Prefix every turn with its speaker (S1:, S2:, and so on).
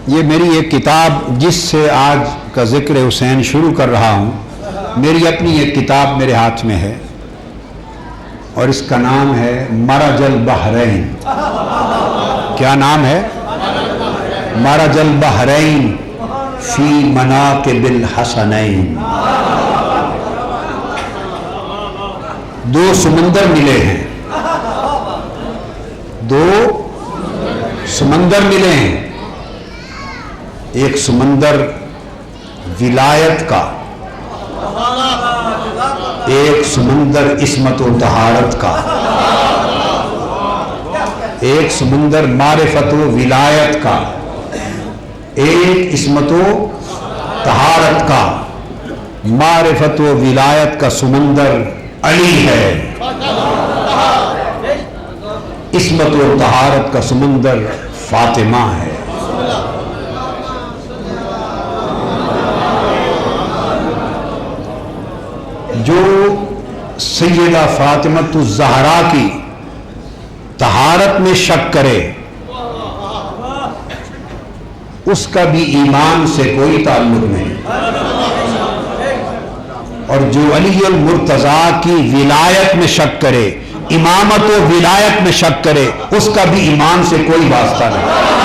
S1: ये मेरी एक किताब जिससे आज का ज़िक्र हुसैन शुरू कर रहा हूँ, मेरी अपनी एक किताब मेरे हाथ में है और इसका नाम है मरजल बहरैन। क्या नाम है? मरजल बहरैन फी मनाक़िबिल हसनैन। दो समंदर मिले हैं, दो समंदर मिले हैं। एक समंदर विलायत का, एक समंदर इस्मत व तहारत का। एक समंदर मारिफत व विलायत का, एक इस्मत व तहारत का। मारिफत व विलायत का समंदर अली है, इस्मत व तहारत का समंदर फातिमा है। जो सैयदा फातिमतुज़ ज़हरा की तहारत में शक करे उसका भी ईमान से कोई ताल्लुक नहीं, और जो अली अल मुर्तज़ा की विलायत में शक करे, इमामत व विलायत में शक करे, उसका भी ईमान से कोई वास्ता नहीं।